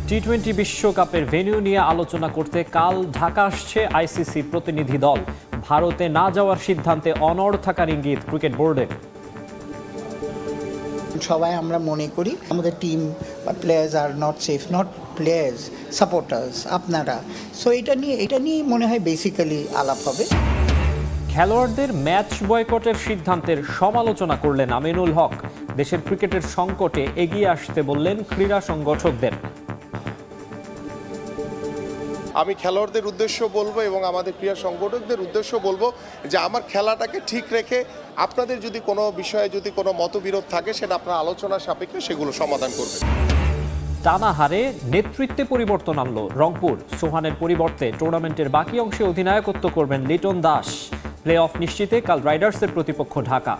টি-20 বিশ্বকাপের ভেন্যু নিয়ে আলোচনা করতে কাল ঢাকা আসছে আইসিসি প্রতিনিধি দল। ভারতে না যাওয়ার সিদ্ধান্তে অনড় থাকার ইঙ্গিত ক্রিকেট বোর্ডের। সবাই আমরা মনে করি আমাদের টিম বা players are not safe, not players, supporters আপনারা। সো এটা নিয়ে মনে হয় বেসিক্যালি আলাপ হবে। খেলোয়াড়দের ম্যাচ বয়কটের সিদ্ধান্তের সমালোচনা করলেন আমিনুল হক। দেশের ক্রিকেটের সংকটে এগিয়ে আসতে বললেন ক্রীড়া সংগঠকদের। আমি খেলোয়াড়দের উদ্দেশ্য বলবো এবং আমাদের ক্রীড়া সংগঠকদের উদ্দেশ্য বলবো যে আমার খেলাটাকে ঠিক রেখে আপনাদের যদি কোনো বিষয়ে যদি কোনো মতবিরোধ থাকে সেটা আপনার আলোচনা সাপেক্ষে সেগুলো সমাধান করবেন। টানা হারে নেতৃত্বে পরিবর্তন আনলো রংপুর। সোহানের পরিবর্তে টুর্নামেন্টের বাকি অংশে অধিনায়কত্ব করবেন লিটন দাস। প্লে অফ নিশ্চিতে কাল রাইডার্সের প্রতিপক্ষ ঢাকা।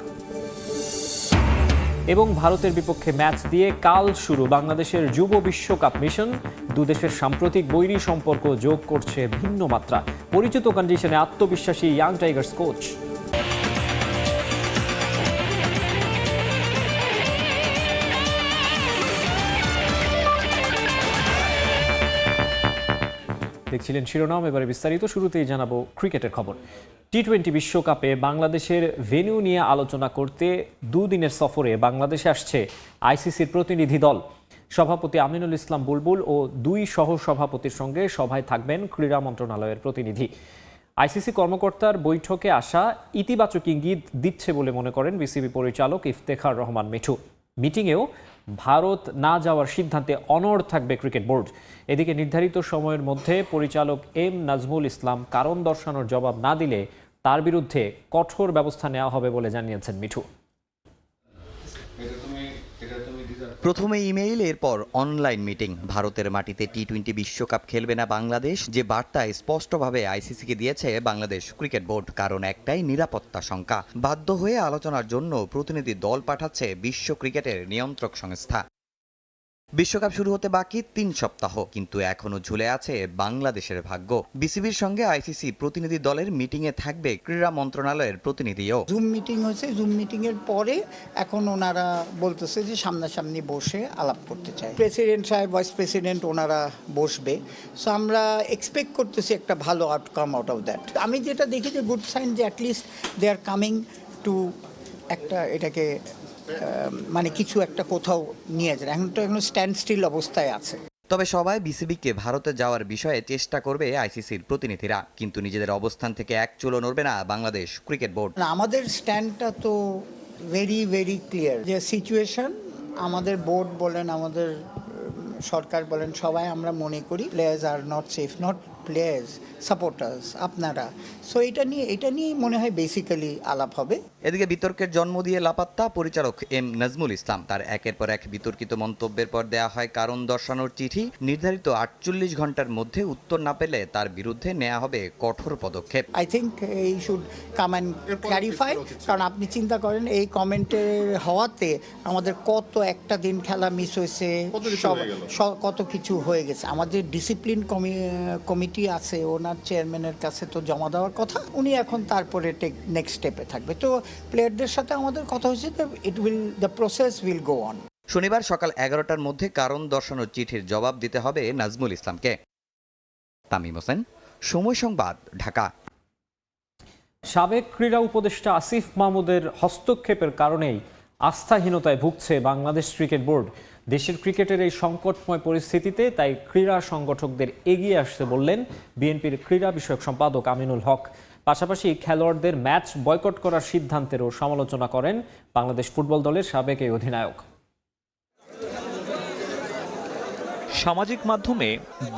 এবং ভারতের বিপক্ষে ম্যাচ দিয়ে কাল শুরু বাংলাদেশের যুব বিশ্বকাপ মিশন। দুদেশের সাম্প্রতিক বৈরী সম্পর্ক যোগ করছে ভিন্ন মাত্রা। পরিচিত কন্ডিশনে আত্মবিশ্বাসী ইয়াং টাইগার্স কোচ। দেখছিলেন শিরোনাম, এবারে বিস্তারিত। শুরুতেই জানাবো ক্রিকেটের খবর। টি-20 বিশ্বকাপে বাংলাদেশের ভেন্যু নিয়ে আলোচনা করতে দুদিনের সফরে বাংলাদেশে আসছে আইসিসির প্রতিনিধি দল। সভাপতি আমিনুল ইসলাম বুলবুল ও দুই সহসভাপতির সঙ্গে সভায় থাকবেন ক্রীড়া মন্ত্রণালয়ের প্রতিনিধি। আইসিসি কর্মকর্তার বৈঠকে আসা ইতিবাচক ইঙ্গিত দিচ্ছে বলে মনে করেন বিসিবি পরিচালক ইফতেখার রহমান মিঠু। মিটিংয়েও ভারত না যাওয়ার সিদ্ধান্তে অনড় থাকবে ক্রিকেট বোর্ড। এদিকে নির্ধারিত সময়ের মধ্যে পরিচালক এম নাজমুল ইসলাম কারণ দর্শানোর জবাব না দিলে তার বিরুদ্ধে কঠোর ব্যবস্থা নেওয়া হবে বলে জানিয়েছেন মিঠু। প্রথমে ইমেইল, এরপর অনলাইন মিটিং। ভারতের মাটিতে টি-20 বিশ্বকাপ খেলবে না বাংলাদেশ, যে বার্তা স্পষ্টভাবে আইসিসিকে দিয়েছে বাংলাদেশ ক্রিকেট বোর্ড। কারণ একটাই, নিরাপত্তা শঙ্কা। বাধ্য হয়ে আলোচনার জন্য প্রতিনিধি দল পাঠাচ্ছে বিশ্ব ক্রিকেটের নিয়ন্ত্রক সংস্থা। বিশ্বকাপ শুরু হতে বাকি 3 সপ্তাহ, কিন্তু এখনো ঝুলে আছে বাংলাদেশের ভাগ্য। বিসিবির সঙ্গে আইসিসি প্রতিনিধি দলের মিটিংয়ে থাকবে ক্রীড়া মন্ত্রণালয়ের প্রতিনিধিও। জুম মিটিং হয়েছে, জুম মিটিংয়ের পরে এখন ওনারা বলতেছে যে সামনাসামনি বসে আলাপ করতে চায়। প্রেসিডেন্ট সাহেব, ভাইস প্রেসিডেন্ট ওনারা বসবে। সো আমরা এক্সপেক্ট করতেছি একটা ভালো আউটকাম আউট অফ দ্যাট। আমি যেটা দেখি যে গুড সাইন, যে at least they are coming to একটা এটাকে মানে কিছু একটা কোথাও নিয়ে যায়। এখন তো এখন স্ট্যান্ড স্টিল অবস্থায় আছে। তবে সবাই বিসিবিকে ভারতে যাওয়ার বিষয়ে চেষ্টা করবে আইসিসির প্রতিনিধিরা, কিন্তু নিজেদের অবস্থান থেকে এক চুলো নড়বে না বাংলাদেশ ক্রিকেট বোর্ড। আমাদের স্ট্যান্ডটা তো ভেরি ভেরি ক্লিয়ার, যে সিচুয়েশন আমাদের বোর্ড বলেন, আমাদের সরকার বলেন, সবাই আমরা মনে করি players are not safe, not players, supporters আপনারা। সো এটা নিয়ে মনে হয় বেসিক্যালি আলাপ হবে। এদিকে বিতর্কের জন্ম দিয়ে লাপাত্তা পরিচালক এম নাজমুল ইসলাম। তার একের পর এক বিতর্কিত মন্তব্যের পর দেয়া হয় কারণ দর্শানোর চিঠি। নির্ধারিত 48 ঘন্টার মধ্যে উত্তর না পেলে তার বিরুদ্ধে নেওয়া হবে কঠোর পদক্ষেপ। আই থিঙ্ক এই শুড কাম অ্যান্ড ক্ল্যারিফাই। কারণ আপনি চিন্তা করেন এই কমেন্টের হওয়াতে আমাদের কত একটা দিন খেলা মিস হয়েছে, কত কিছু হয়ে গেছে। আমাদের ডিসিপ্লিন কমিটি আছে, ওনার চেয়ারম্যানের কাছে তো জমা দেওয়ার কথা। উনি এখন তারপরে নেক্সট স্টেপে থাকবে। তো প্লেয়ারদের সাথে আমাদের কথা হয়েছে, the process will go on. শনিবার সকাল 11টার মধ্যে কারণ দর্শানোর চিঠির জবাব দিতে হবে নাজমুল ইসলামকে। তামিম হোসেন, সময় সংবাদ, ঢাকা। সাবেক ক্রীড়া উপদেষ্টা আসিফ মাহমুদের হস্তক্ষেপের কারণেই আস্থাহীনতায় ভুগছে বাংলাদেশ ক্রিকেট বোর্ড। দেশের ক্রিকেটের এই সংকটময় পরিস্থিতিতে তাই ক্রীড়া সংগঠকদের এগিয়ে আসতে বললেন বিএনপির ক্রীড়া বিষয়ক সম্পাদক আমিনুল হক। পাশাপাশি খেলোয়াড়দের ম্যাচ বয়কট করার সিদ্ধান্তেরও সমালোচনা করেন বাংলাদেশ ফুটবল দলের সাবেক এই অধিনায়ক। সামাজিক মাধ্যমে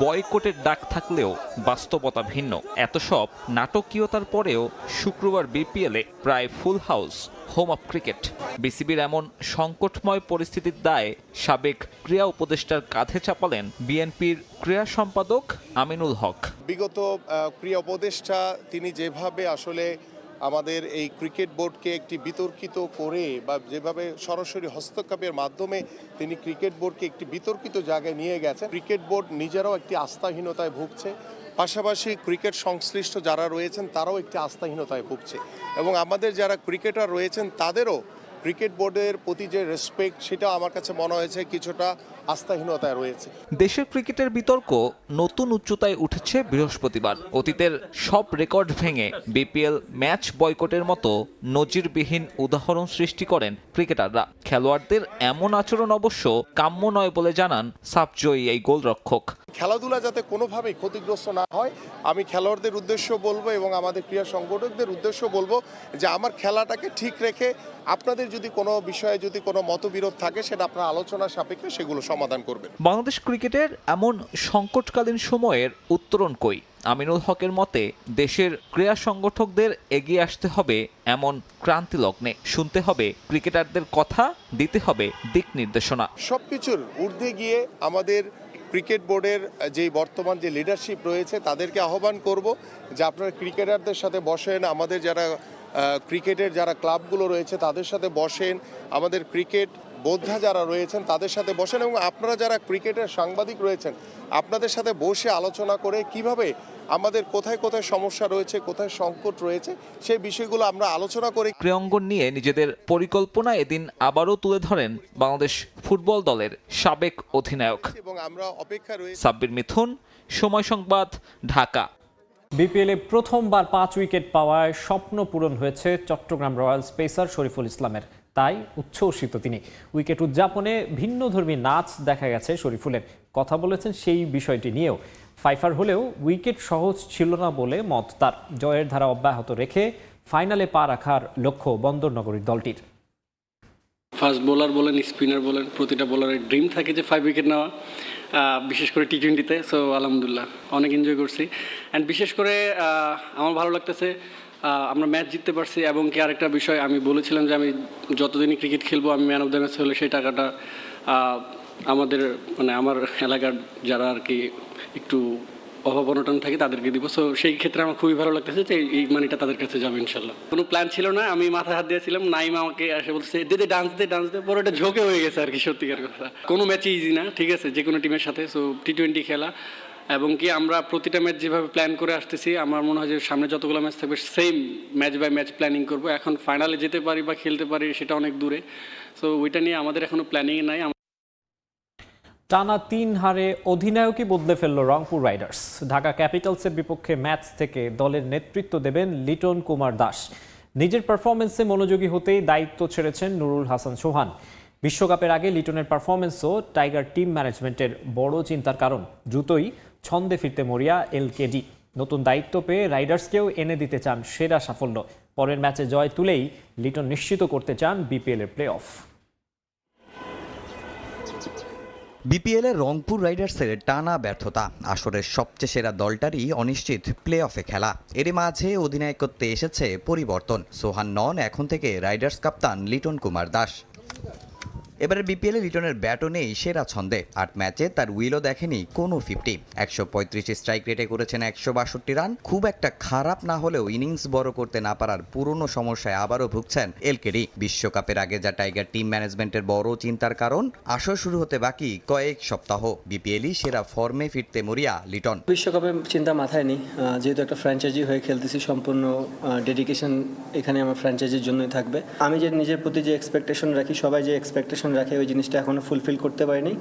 বয়কটের ডাক থাকলেও বাস্তবতা ভিন্ন। এত সব নাটকীয়তার পরেও শুক্রবার বিপিএলে প্রায় full house home of cricket. বিসিবির এমন সংকটময় পরিস্থিতির দায়ে সাবেক ক্রীড়া উপদেষ্টার কাঁধে চাপালেন বিএনপির ক্রীড়া সম্পাদক আমিনুল হক। বিগত ক্রীড়া উপদেষ্টা তিনি যেভাবে আসলে আমাদের এই ক্রিকেট বোর্ডকে একটি বিতর্কিত করে বা যেভাবে সরাসরি হস্তক্ষেপের মাধ্যমে তিনি ক্রিকেট বোর্ডকে একটি বিতর্কিত জায়গায় নিয়ে গেছেন, ক্রিকেট বোর্ড নিজেরাও একটি আস্থাহীনতায় ভুগছে। পাশাপাশি ক্রিকেট সংশ্লিষ্ট যারা রয়েছেন তারাও একটি আস্থাহীনতায় ভুগছে এবং আমাদের যারা ক্রিকেটার রয়েছেন তাদেরও ক্রিকেট বোর্ডের প্রতি যে রেসপেক্ট, সেটা আমার কাছে মনে হয়েছে কিছুটা আস্থাহীনতায় রয়েছে। দেশের ক্রিকেটের বিতর্ক নতুন উচ্চতায় উঠেছে বৃহস্পতিবার। অতীতের সব রেকর্ড ভেঙে বিপিএল ম্যাচ বয়কটের মতো নজিরবিহীন উদাহরণ সৃষ্টি করেন ক্রিকেটাররা। খেলোয়াড়দের এমন আচরণ অবশ্য কাম্য নয় বলে জানান সাবজয়ী এই গোলরক্ষক। খেলাধুলা যাতে কোনোভাবেই ক্ষতিগ্রস্ত না হয়, আমি খেলোয়াড়দের উদ্দেশ্য বলবো এবং আমাদের ক্রীড়া সংগঠকদের উদ্দেশ্য বলবো যে আমার খেলাটাকে ঠিক রেখে আপনাদের যদি কোনো বিষয়ে যদি কোনো মতবিরোধ থাকে সেটা আপনারা আলোচনা সাপেক্ষে সেগুলো সমাধান করবেন। বাংলাদেশ ক্রিকেটের এমন সংকটকালীন সময়ের উত্তরণ কই? আমিনুল হকের মতে দেশের ক্রীড়া সংগঠকদের এগিয়ে আসতে হবে এমন ক্রান্তি লগ্নে। শুনতে হবে ক্রিকেটারদের কথা, দিতে হবে দিক নির্দেশনা। সবকিছুর ঊর্ধ্বে গিয়ে আমাদের ক্রিকেট বোর্ডের যে বর্তমান যে লিডারশিপ রয়েছে তাদেরকে আহ্বান করব যে আপনারা ক্রিকেটারদের সাথে বসেন, আমাদের যারা ক্রিকেটের যারা ক্লাবগুলো রয়েছে তাদের সাথে বসেন, আমাদের ক্রিকেট বোদ্ধা যারা রয়েছেন তাদের সাথে বসেন এবং আপনারা যারা ক্রিকেটের সাংবাদিক রয়েছেন আপনাদের সাথে বসে আলোচনা করে কিভাবে আমাদের কোথায় কোথায় সমস্যা রয়েছে, কোথায় সংকট রয়েছে সেই বিষয়গুলো আমরা আলোচনা করে ক্রীড়াঙ্গন নিয়ে নিজেদের পরিকল্পনা এদিন আবারও তুলে ধরেন বাংলাদেশ ফুটবল দলের সাবেক অধিনায়ক। এবং আমরা অপেক্ষা রয়েছি। সাব্বির মিথুন, সময় সংবাদ, ঢাকা। বিপিএলে প্রথমবার 5 উইকেট পাওয়ায় স্বপ্ন পূরণ হয়েছে চট্টগ্রাম রয়্যালস পেসার শরীফুল ইসলামের। তাই উচ্ছ্বসিত তিনি। উইকেট উদযাপনে ভিন্নধর্মী নাচ দেখা গেছে শরীফুলের। কথা বলেছেন সেই বিষয়টি নিয়েও। ফাইফার হলেও উইকেট সহজ ছিল না বলে মত তার। জয়ের ধারা অব্যাহত রেখে ফাইনালে পা রাখার লক্ষ্য বন্দরনগরীর দলটির। ফাস্ট বোলার বলেন, স্পিনার বলেন, প্রতিটা বোলারের ড্রিম থাকে যে 5 উইকেট নেওয়া, বিশেষ করে টি-20-তে। সো আলহামদুলিল্লাহ অনেক এনজয় করছি। অ্যান্ড বিশেষ করে আমার ভালো লাগতেছে আমরা ম্যাচ জিততে পারছি। এবং কি আরেকটা বিষয়, আমি বলেছিলাম যে আমি যতদিনই ক্রিকেট খেলবো আমি ম্যান অফ দ্য ম্যাচ হলে সেই টাকাটা আমাদের আমার এলাকার যারা আর কি একটু অভাব অনটন থাকে তাদেরকে দিব। সো সেই ক্ষেত্রে আমার খুবই ভালো লাগতেছে যে এই মানিটা তাদের কাছে যাবে ইনশাল্লাহ। কোনো প্ল্যান ছিল না, আমি মাথায় হাত দিয়েছিলাম, নাইম আমাকে এসে বলছে দে ডান্স দে, পরে এটা ঝোঁকে হয়ে গেছে আর কি। সত্যিকার কথা, কোনো ম্যাচই ইজি না, ঠিক আছে, যে কোনো টিমের সাথে। সো টি-20 খেলা এবং কি আমরা প্রতিটা ম্যাচ যেভাবে প্ল্যান করে আসতেছি, আমার মনে হয় যে সামনে যতগুলো ম্যাচ থাকবে same match by match planning করবো। এখন ফাইনালে যেতে পারি বা খেলতে পারি সেটা অনেক দূরে। সো ওইটা নিয়ে আমাদের এখনো প্ল্যানিং নাই। টানা 3 হারে অধিনায়কই বদলে ফেলল রংপুর রাইডার্স। ঢাকা ক্যাপিটালসের বিপক্ষে ম্যাচ থেকে দলের নেতৃত্ব দেবেন লিটন কুমার দাস। নিজের পারফরমেন্সে মনোযোগী হতেই দায়িত্ব ছেড়েছেন নুরুল হাসান সোহান। বিশ্বকাপের আগে লিটনের পারফরমেন্সও টাইগার টিম ম্যানেজমেন্টের বড় চিন্তার কারণ। দ্রুতই ছন্দে ফিরতে মরিয়া এলকেডি। নতুন দায়িত্ব পেয়ে রাইডার্সকেও এনে দিতে চান সেরা সাফল্য। পরের ম্যাচে জয় তুলেই লিটন নিশ্চিত করতে চান বিপিএলের প্লে অফ। বিপিএলে রংপুর রাইডার্সের টানা ব্যর্থতা। আসরের সবচেয়ে সেরা দলটারই অনিশ্চিত প্লে অফে খেলা। এর মাঝে অধিনায়কত্বে এসেছে পরিবর্তন। সোহান নন এখন থেকে রাইডার্স কাপ্তান লিটন কুমার দাস। এবারে বিপিএলে লিটনের ব্যাটও নেই সেরা ছন্দে। 8 ম্যাচে তার উইলও দেখেনি কোনো 50। 135 স্ট্রাইক রেটে করেছেন 162 রান। খুব একটা খারাপ না হলেও ইনিংস বড় করতে না পারার পুরনো সমস্যায় আবারও ভুগছেন এলকেডি। বিশ্বকাপের আগে যা টাইগার টিম ম্যানেজমেন্টের বড় চিন্তার কারণ, আসর শুরু হতে বাকি কয়েক সপ্তাহ। বিপিএলই সেরা ফর্মে ফিরতে মরিয়া লিটন। বিশ্বকাপের চিন্তা মাথায় নেই, যেহেতু একটা ফ্র্যাঞ্চাইজি হয়ে খেলতেছি, সম্পূর্ণ ডেডিকেশন এখানে আমার ফ্র্যাঞ্চাইজির জন্যই থাকবে। আমি যে নিজের প্রতি যে এক্সপেকটেশন রাখি, সবাই যে এক্সপেকটেশন রাখে, ওই জিনিসটা এখনও ফুলফিল করতে পারিনি।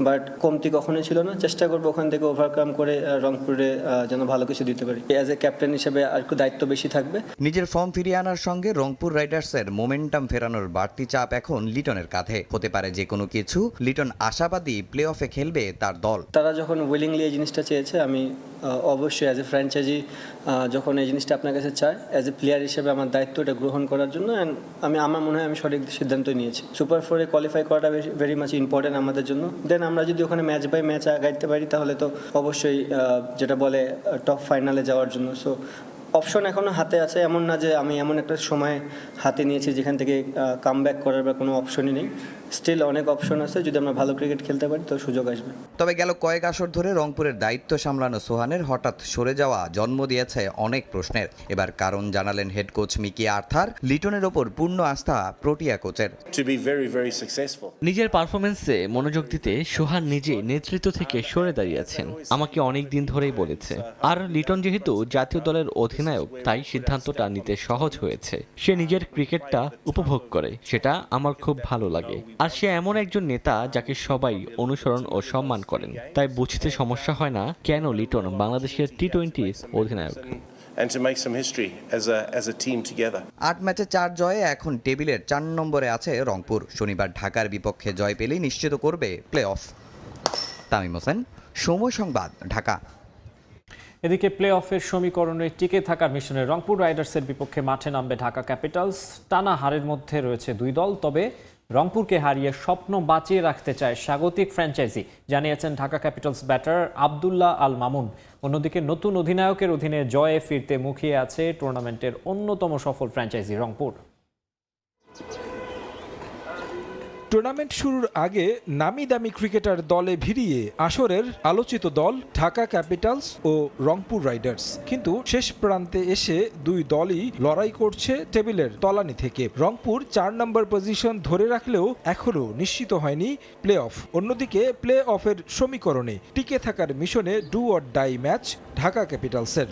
বাট কমতি কখনোই ছিল না। চেষ্টা করবো ওখান থেকে ওভারকাম করে রংপুরে যেন ভালো কিছু দিতে পারি। অ্যাজ এ ক্যাপ্টেন হিসেবে আর একটু দায়িত্ব বেশি থাকবে। নিজের ফর্ম ফিরিয়ে আনার সঙ্গে রংপুর রাইডার্সের মোমেন্টাম ফেরানোর বাড়তি চাপ এখন লিটনের কাঁধে। হতে পারে যে কোনো কিছু। লিটন আশাবাদী প্লে অফে খেলবে তার দল। তারা যখন উইলিংলি এই জিনিসটা চেয়েছে, আমি অবশ্যই অ্যাজ এ ফ্র্যাঞ্চাইজি যখন এই জিনিসটা আপনার কাছে চায়, অ্যাজ এ প্লেয়ার হিসেবে আমার দায়িত্ব এটা গ্রহণ করার জন্য। আমার মনে হয় আমি সঠিক সিদ্ধান্তই নিয়েছি। সুপার 4-এ কোয়ালিফাই করাটা ভেরি মাচ ইম্পর্টেন্ট আমাদের জন্য। দেন আমরা যদি ওখানে ম্যাচ বাই ম্যাচ আগাইতে পারি তাহলে তো অবশ্যই যেটা বলে টপ ফাইনালে যাওয়ার জন্য। সো অপশন এখনও হাতে আছে, এমন না যে আমি এমন একটা সময় হাতে নিয়েছি যেখান থেকে কামব্যাক করার বা কোনো অপশনই নেই। স্টিল অনেক অপশন আছে, যদি আমরা ভালো ক্রিকেট খেলতে পারি তো সুযোগ আসবে। তবে গেল কয়েক আসর ধরে রংপুরের দায়িত্ব সামলানো সোহানের হঠাৎ সরে যাওয়া জন্ম দিয়েছে অনেক প্রশ্নের। এবার কারণ জানালেন হেড কোচ মিকি আর্থার। লিটনের ওপর পূর্ণ আস্থা প্রোটিয়া কোচের। নিজের পারফরমেন্সে মনোযোগ দিতে সোহান নিজে নেতৃত্ব থেকে সরে দাঁড়িয়েছেন, আমাকে অনেক দিন ধরেই বলেছে। আর লিটন যেহেতু জাতীয় দলের অধিনায়ক, তাই সিদ্ধান্তটা নিতে সহজ হয়েছে। সে নিজের ক্রিকেটটা উপভোগ করে, সেটা আমার খুব ভালো লাগে। আর আর সে এমন একজন নেতা যাকে সবাই অনুসরণ ও সম্মান করেন। তাই বুঝতে সমস্যা হয় না কেন লিটন বাংলাদেশের টি-20 অধিনায়ক। And to make some history as a team together. 8 ম্যাচে 4 জয়ে এখন টেবিলের 4 নম্বরে আছে রংপুর। শনিবার ঢাকার বিপক্ষে জয় পেলেই নিশ্চিত করবে প্লে অফ। তামিম হোসেন, সময় সংবাদ, ঢাকা। এদিকে প্লে অফের সমীকরণে টিকে থাকার মিশনে রংপুর রাইডার্সের বিপক্ষে মাঠে নামবে ঢাকা ক্যাপিটালস। টানা হারের মধ্যে রয়েছে দুই দল, তবে রংপুরকে হারিয়ে স্বপ্ন বাঁচিয়ে রাখতে চায় স্বাগতিক ফ্র্যাঞ্চাইজি, জানিয়েছেন ঢাকা ক্যাপিটালস ব্যাটার আব্দুল্লাহ আল মামুন। অন্যদিকে নতুন অধিনায়কের অধীনে জয়ে ফিরতে মুখিয়ে আছে টুর্নামেন্টের অন্যতম সফল ফ্র্যাঞ্চাইজি রংপুর। টুর্নামেন্ট শুরুর আগে নামি দামি ক্রিকেটার দলে ভিড়িয়ে আসরের আলোচিত দল ঢাকা ক্যাপিটালস ও রংপুর রাইডার্স, কিন্তু শেষ প্রান্তে এসে দুই দলই লড়াই করছে টেবিলের তলানি থেকে। রংপুর 4 নম্বর পজিশন ধরে রাখলেও এখনও নিশ্চিত হয়নি প্লে অফ। অন্যদিকে প্লে অফের সমীকরণে টিকে থাকার মিশনে do or die match Dhaka ক্যাপিটালসের।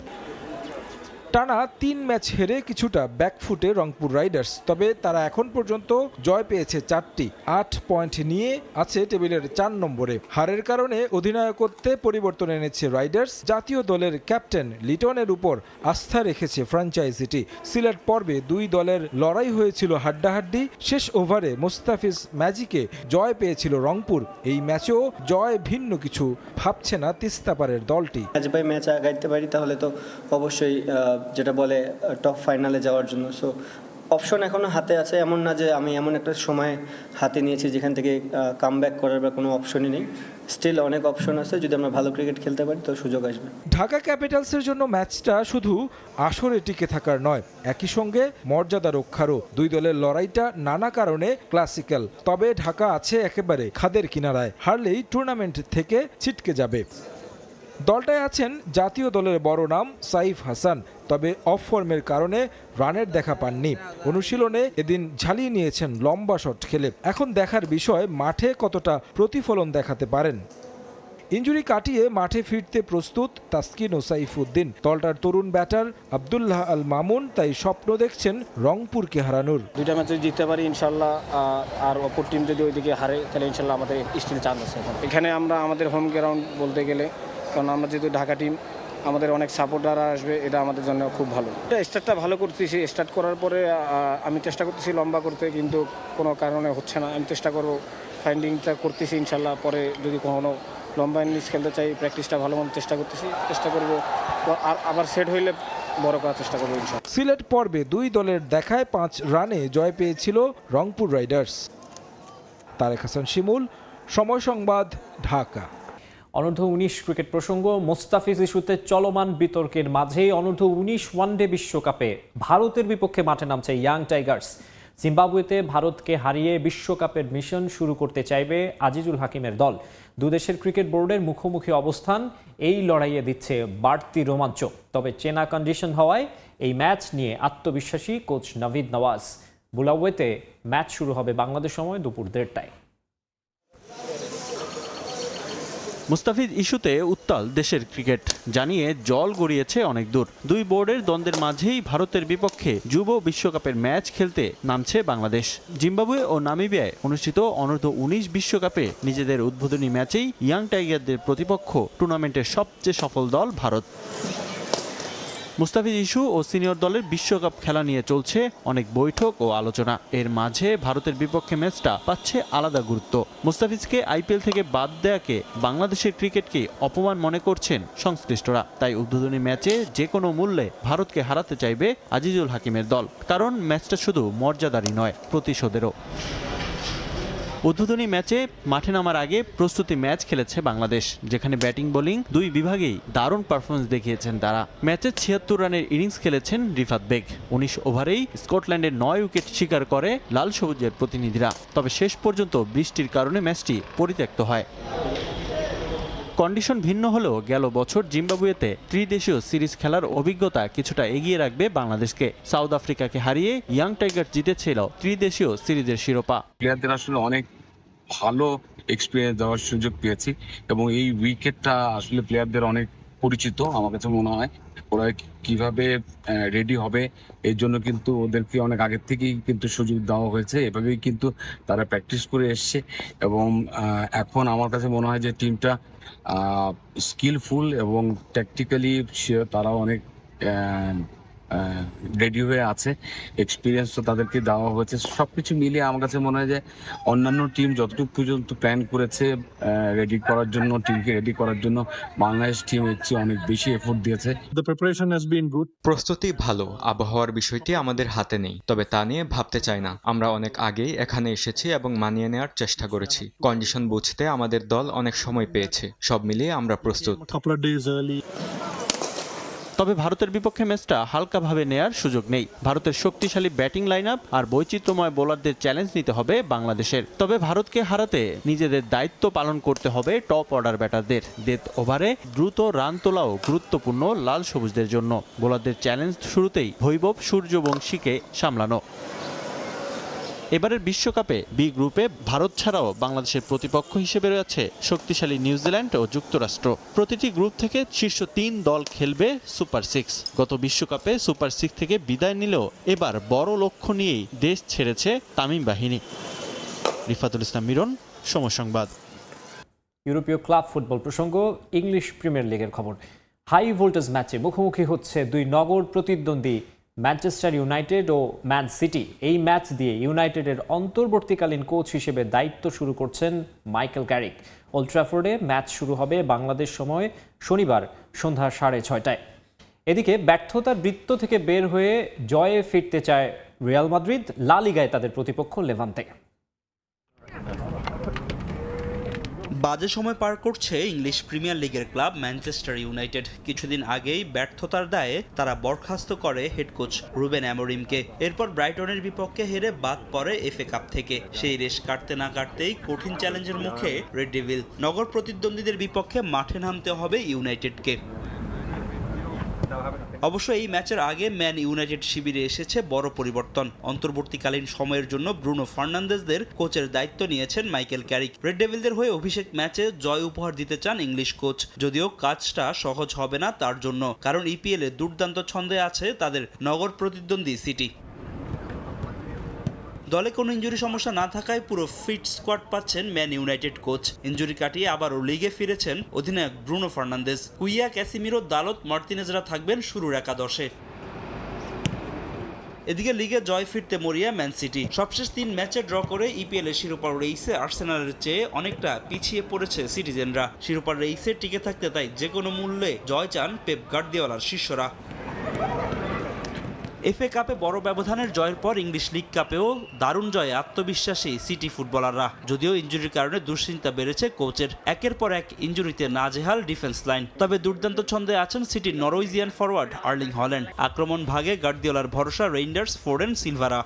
টানা 3 ম্যাচ হেরে কিছুটা ব্যাকফুটে রংপুর রাইডার্স, তবে তারা এখন পর্যন্ত জয় পেয়েছে 4টি, 8 পয়েন্ট নিয়ে আছে টেবিলের 4 নম্বরে। হারের কারণে অধিনায়কত্বে পরিবর্তন এনেছে রাইডার্স। জাতীয় দলের ক্যাপ্টেন লিটনের উপর আস্থা রেখেছে ফ্র্যাঞ্চাইজিটি। সিলেট পর্বে দুই দলের লড়াই হয়েছিল হাড্ডাহাড্ডি। শেষ ওভারে মোস্তাফিজ ম্যাজিকে জয় পেয়েছিল রংপুর। এই ম্যাচেও জয় ভিন্ন কিছু ভাবছে না তিস্তাপাড়ের দলটি। ম্যাচ বাই ম্যাচ আগাইতে পারি তাহলে তো অবশ্যই যেটা বলে টপ ফাইনালে যাওয়ার জন্য। সো অপশন এখনও হাতে আছে, এমন না যে আমি এমন একটা সময় হাতে নিয়েছি যেখান থেকে কামব্যাক করার বা কোনো অপশনই নেই। স্টিল অনেক অপশন আছে, যদি আমরা ভালো ক্রিকেট খেলতে পারি তো সুযোগ আসবে। ঢাকা ক্যাপিটালসের জন্য ম্যাচটা শুধু আসরে টিকে থাকার নয়, একই সঙ্গে মর্যাদা রক্ষারও। দুই দলের লড়াইটা নানা কারণে ক্লাসিক্যাল, তবে ঢাকা আছে একেবারে খাদের কিনারায়। হারলেই টুর্নামেন্ট থেকে ছিটকে যাবে। দলটায় আছেন জাতীয় দলের বড় নাম সাইফ হাসান, তবে অফ ফর্মের কারণে রানের দেখা পাননি। অনুশীলনে এদিন ঝালিয়ে নিয়েছেন লম্বা শট খেলে। এখন দেখার বিষয় মাঠে কতটা প্রতিফলন দেখাতে পারেন। ইনজুরি কাটিয়ে মাঠে ফিরতে প্রস্তুত তাসকিন ও সাইফুদ্দিন। দলটার তরুণ ব্যাটার আব্দুল্লাহ আল মামুন তাই স্বপ্ন দেখছেন রংপুরকে হারানোর। দুইটা ম্যাচ যদি জিততে পারি ইনশাল্লাহ, আর অপর টিম যদি ওইদিকে হারে তাহলে ইনশাল্লাহ আমাদের স্টিল চান্স আছে। এখানে আমরা আমাদের হোম গ্রাউন্ড বলতে গেলে, কারণ আমরা যেহেতু ঢাকা টিম, আমাদের অনেক সাপোর্টার আসবে, এটা আমাদের জন্য খুব ভালো। স্টার্টটা ভালো করতেছি, স্টার্ট করার পরে আমি চেষ্টা করতেছি লম্বা করতে, কিন্তু কোনো কারণে হচ্ছে না। আমি চেষ্টা করব, ফাইন্ডিংটা করতেছি ইনশাল্লাহ। পরে যদি কখনো লম্বা ইনিংস খেলতে চাই, প্র্যাকটিসটা ভালো মতো চেষ্টা করব, আর আবার সেট হইলে বড় করার চেষ্টা করবো ইনশাল্লাহ। সিলেট পর্বে দুই দলের দেখায় 5 রানে জয় পেয়েছিল রংপুর রাইডার্স। তারেক হাসান শিমুল, সময় সংবাদ, ঢাকা। অনূর্ধ্ব-19 ক্রিকেট প্রসঙ্গ। মোস্তাফিজ ইস্যুতে চলমান বিতর্কের মাঝেই অনূর্ধ্ব-19 ওয়ানডে বিশ্বকাপে ভারতের বিপক্ষে মাঠে নামছে ইয়াং টাইগার্স। জিম্বাবুয়েতে ভারতকে হারিয়ে বিশ্বকাপের মিশন শুরু করতে চাইবে আজিজুল হাকিমের দল। দুদেশের ক্রিকেট বোর্ডের মুখোমুখি অবস্থান এই লড়াইয়ে দিচ্ছে বাড়তি রোমাঞ্চ। তবে চেনা কন্ডিশন হওয়ায় এই ম্যাচ নিয়ে আত্মবিশ্বাসী কোচ নাভিদ নওয়াজ। বুলাওয়েতে ম্যাচ শুরু হবে বাংলাদেশ সময় দুপুর 1:30টায়। মুস্তাফিজ ইস্যুতে উত্তাল দেশের ক্রিকেট, জানিয়ে জল গড়িয়েছে অনেক দূর। দুই বোর্ডের দ্বন্দ্বের মাঝেই ভারতের বিপক্ষে যুব বিশ্বকাপের ম্যাচ খেলতে নামছে বাংলাদেশ। জিম্বাবুয়ে ও নামিবিয়ায় অনুষ্ঠিত অনূর্ধ্ব-19 বিশ্বকাপে নিজেদের উদ্বোধনী ম্যাচেই ইয়াং টাইগারদের প্রতিপক্ষ টুর্নামেন্টের সবচেয়ে সফল দল ভারত। মুস্তাফিজ ইস্যু ও সিনিয়র দলের বিশ্বকাপ খেলা নিয়ে চলছে অনেক বৈঠক ও আলোচনা। এর মাঝে ভারতের বিপক্ষে ম্যাচটা পাচ্ছে আলাদা গুরুত্ব। মুস্তাফিজকে আইপিএল থেকে বাদ দেয়াকে বাংলাদেশের ক্রিকেটকে অপমান মনে করছেন সংশ্লিষ্টরা। তাই উদ্বোধনী ম্যাচে যে কোনো মূল্যে ভারতকে হারাতে চাইবে আজিজুল হাকিমের দল, কারণ ম্যাচটা শুধু মর্যাদারই নয়, প্রতিশোধেরও। উদ্বোধনী ম্যাচে মাঠে নামার আগে প্রস্তুতি ম্যাচ খেলেছে বাংলাদেশ, যেখানে ব্যাটিং বোলিং দুই বিভাগেই দারুণ পারফরমেন্স দেখিয়েছেন তারা। ম্যাচে 76 রানের ইনিংস খেলেছেন রিফাত বেগ। 19 ওভারেই স্কটল্যান্ডের 9 উইকেট শিকার করে লাল সবুজের প্রতিনিধিরা। তবে শেষ পর্যন্ত বৃষ্টির কারণে ম্যাচটি পরিত্যক্ত হয়। কন্ডিশন ভিন্ন হলেও গেল বছর জিম্বাবুয়েতে ত্রিদেশীয় সিরিজ খেলার অভিজ্ঞতা কিছুটা এগিয়ে রাখবে বাংলাদেশকে। সাউথ আফ্রিকাকে হারিয়ে ইয়াং টাইগার জিতেছিল ত্রিদেশীয় সিরিজের শিরোপা। প্লেয়ারদের আসলে অনেক ভালো এক্সপিরিয়েন্স দেওয়ার সুযোগ পেয়েছি এবং এই উইকেটটা আসলে প্লেয়ারদের অনেক পরিচিত। আমার কাছে মনে হয় ওরা কিভাবে রেডি হবে এর জন্য কিন্তু ওদেরকে অনেক আগের থেকেই কিন্তু সুযোগ দেওয়া হয়েছে, এভাবেই কিন্তু তারা প্র্যাকটিস করে এসছে এবং এখন আমার কাছে মনে হয় যে টিমটা স্কিলফুল এবং ট্যাকটিক্যালি তারা অনেক রেডি হয়ে আছে। এক্সপিরিয়েন্স তো তাদেরকে দেওয়া হয়েছে। সবকিছু মিলিয়ে আমার কাছে মনে হয় যে অন্যান্য টিম যতটুকু পর্যন্ত প্ল্যান করেছে রেডি করার জন্য, টিমকে রেডি করার জন্য, বাংলাদেশ টিম এর চেয়ে অনেক বেশি এফোর্ট দিয়েছে। প্রস্তুতি ভালো, আবহাওয়ার বিষয়টি আমাদের হাতে নেই, তবে তা নিয়ে ভাবতে চাই না। আমরা অনেক আগেই এখানে এসেছি এবং মানিয়ে নেওয়ার চেষ্টা করেছি। কন্ডিশন বুঝতে আমাদের দল অনেক সময় পেয়েছে। সব মিলিয়ে আমরা প্রস্তুত। তবে ভারতের বিপক্ষে ম্যাচটা হালকাভাবে নেয়ার সুযোগ নেই। ভারতের শক্তিশালী ব্যাটিং লাইন আপ আর বৈচিত্র্যময় বোলারদের চ্যালেঞ্জ নিতে হবে বাংলাদেশের। তবে ভারতকে হারাতে নিজেদের দায়িত্ব পালন করতে হবে টপ অর্ডার ব্যাটারদের। ডেথ ওভারে দ্রুত রান তোলাও গুরুত্বপূর্ণ লাল সবুজদের জন্য। বোলারদের চ্যালেঞ্জ শুরুতেই বৈভব সূর্যবংশীকে সামলানো। এবারের বিশ্বকাপে বি গ্রুপে ভারত ছাড়াও বাংলাদেশের প্রতিপক্ষ হিসেবে রয়েছে শক্তিশালী নিউজিল্যান্ড ও যুক্তরাষ্ট্র। প্রতিটি গ্রুপ থেকে শীর্ষ 3 দল খেলবে সুপার 6। গত বিশ্বকাপে সুপার 6 থেকে বিদায় নিলেও এবার বড় লক্ষ্য নিয়েই দেশ ছেড়েছে তামিম বাহিনী। রিফাতুল ইসলাম মিরন, সময় সংবাদ। ইউরোপীয় ক্লাব ফুটবল প্রসঙ্গ, ইংলিশ প্রিমিয়ার লিগের খবর। হাই ভোল্টেজ ম্যাচে মুখোমুখি হচ্ছে দুই নগর প্রতিদ্বন্দ্বী ম্যানচেস্টার ইউনাইটেড ও ম্যান সিটি। এই ম্যাচ দিয়ে ইউনাইটেডের অন্তর্বর্তীকালীন কোচ হিসেবে দায়িত্ব শুরু করছেন মাইকেল ক্যারিক। ওল্ড ট্র্যাফোর্ডে ম্যাচ শুরু হবে বাংলাদেশ সময় শনিবার সন্ধ্যা 6:30টায়। এদিকে ব্যর্থতার বৃত্ত থেকে বের হয়ে জয়ে ফিরতে চায় রিয়াল মাদ্রিদ। লা লিগায় তাদের প্রতিপক্ষ লেভান্তে। বাজে সময় পার করছে ইংলিশ প্রিমিয়ার লিগের ক্লাব ম্যানচেস্টার ইউনাইটেড। কিছুদিন আগেই ব্যর্থতার দায়ে তারা বরখাস্ত করে হেড কোচ রুবেন অ্যামোরিমকে। এরপর ব্রাইটনের বিপক্ষে হেরে বাদ পড়ে এফএ কাপ থেকে। সেই রেশ কাটতে না কাটতেই কঠিন চ্যালেঞ্জের মুখে রেড ডেভিল। নগর প্রতিদ্বন্দ্বীদের বিপক্ষে মাঠে নামতে হবে ইউনাইটেডকে। অবশ্য এই ম্যাচের আগে ম্যান ইউনাইটেড শিবিরে এসেছে বড় পরিবর্তন। অন্তর্বর্তীকালীন সময়ের জন্য ব্রুনো ফার্নান্দেজদের কোচের দায়িত্ব নিয়েছেন মাইকেল ক্যারিক। রেড ডেভিলদের হয়ে অভিষেক ম্যাচে জয় উপহার দিতে চান ইংলিশ কোচ, যদিও কাজটা সহজ হবে না তার জন্য, কারণ ইপিএলে দুর্দান্ত ছন্দে আছে তাদের নগর প্রতিদ্বন্দ্বী সিটি। দলে কোনো ইনজুরি সমস্যা না থাকায় পুরো ফিট স্কোয়াড পাচ্ছেন ম্যান ইউনাইটেড কোচ। ইনজুরি কাটিয়ে আবারও লিগে ফিরেছেন অধিনায়ক ব্রুনো ফার্নান্দেজ। কুইয়া, ক্যাসিমিরো, দালত, মার্তিনেজরা থাকবেন শুরুর একাদশে। এদিকে লিগে জয় ফিরতে মরিয়া ম্যান সিটি। সবশেষ 3 ম্যাচে ড্র করে ইপিএল এর শিরোপার রেইসে আর্সেনালের চেয়ে অনেকটা পিছিয়ে পড়েছে সিটিজেনরা। শিরোপার রেইসে টিকে থাকতে তাই যে কোনো মূল্যে জয় চান পেপ গার্দিওলার শিষ্যরা। এফএ কাপে বড় ব্যবধানের জয়ের পর ইংলিশ লিগ কাপেও দারুণ জয়ে আত্মবিশ্বাসী সিটি ফুটবলাররা। যদিও ইনজুরির কারণে দুশ্চিন্তা বেড়েছে কোচের। একের পর এক ইনজুরিতে নাজেহাল ডিফেন্স লাইন। তবে দুর্দান্ত ছন্দে আছেন সিটির নরওয়েজিয়ান ফরওয়ার্ড আর্লিং হল্যান্ড। আক্রমণ ভাগে গার্দিওলার ভরসা রেইন্ডার্স, ফোর্ডেন, সিলভারা।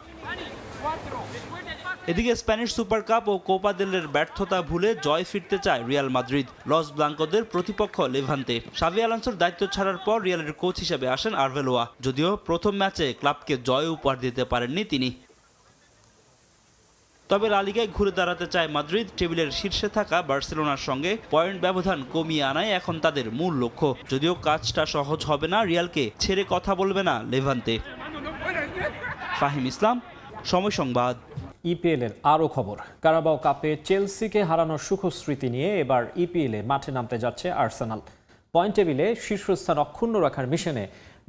এদিকে স্প্যানিশ সুপার কাপ ও কোপা দেলের ব্যর্থতা ভুলে জয় ফিরতে চায় রিয়াল মাদ্রিদ। লস ব্লাঙ্কোদের প্রতিপক্ষ লেভান্তে। শাভি আলোনসোর দায়িত্ব ছাড়ার পর রিয়ালের কোচ হিসেবে আসেন আরভেলোয়া। যদিও প্রথম ম্যাচে ক্লাবকে জয় উপহার দিতে পারেননি তিনি। তবে লা লিগায় ঘুরে দাঁড়াতে চায় মাদ্রিদ। টেবিলের শীর্ষে থাকা বার্সেলোনার সঙ্গে পয়েন্ট ব্যবধান কমিয়ে আনাই এখন তাদের মূল লক্ষ্য। যদিও কাজটা সহজ হবে না, রিয়ালকে ছেড়ে কথা বলবে না লেভান্তে। ফাহিম ইসলাম, সময় সংবাদ। ইপিএল এর আরও খবর। কারাবাও কাপে চেলসিকে হারানোর সুখস্মৃতি নিয়ে এবার ইপিএলে মাঠে নামতে যাচ্ছে আর্সেনাল। পয়েন্ট টেবিলে শীর্ষস্থান অক্ষুণ্ণ রাখার মিশনে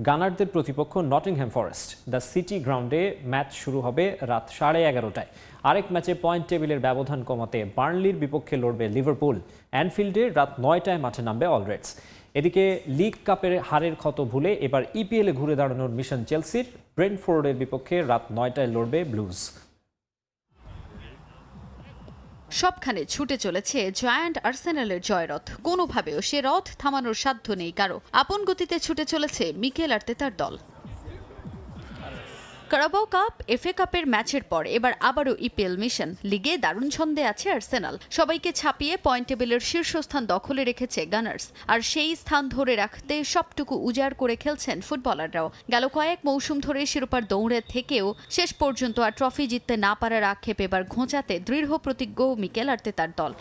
গানারদের প্রতিপক্ষ নটিংহ্যাম ফরেস্ট। দ্য সিটি গ্রাউন্ডে ম্যাচ শুরু হবে রাত 11:30টায়। আরেক ম্যাচে পয়েন্ট টেবিলের ব্যবধান কমাতে বার্নলির বিপক্ষে লড়বে লিভারপুল। অ্যানফিল্ডে রাত 9টায় মাঠে নামবে অলরেডস। এদিকে লিগ কাপের হারের ক্ষত ভুলে এবার ইপিএলে ঘুরে দাঁড়ানোর মিশন চেলসির। ব্রেন্টফোর্ডের বিপক্ষে রাত 9টায় লড়বে ব্লুজ। সবখানে ছুটে চলেছে জায়ান্ট আর্সেনালের জয়রথ। কোনোভাবেও সে রথ থামানোর সাধ্য নেই কারো। আপন গতিতে ছুটে চলেছে মিকেল আর্তেতার দল। কারাবাও কাপ, এফএ কাপের ম্যাচের পর এবার আবারও ইপিএল মিশন। লিগে দারুণ ছন্দে আছে আর্সেনাল। সবাইকে ছাপিয়ে পয়েন্ট টেবিলের শীর্ষস্থান দখলে রেখেছে গানার্স। আর সেই স্থান ধরে রাখতে সবটুকু উজাড় করে খেলছেন ফুটবলাররাও। গেল কয়েক মৌসুম ধরে শিরোপার দৌড়ে থেকেও শেষ পর্যন্ত আর ট্রফি জিততে না পারার আক্ষেপ এবার ঘোচাতে দৃঢ় প্রতিজ্ঞ মিকেল আর্তেতার দল।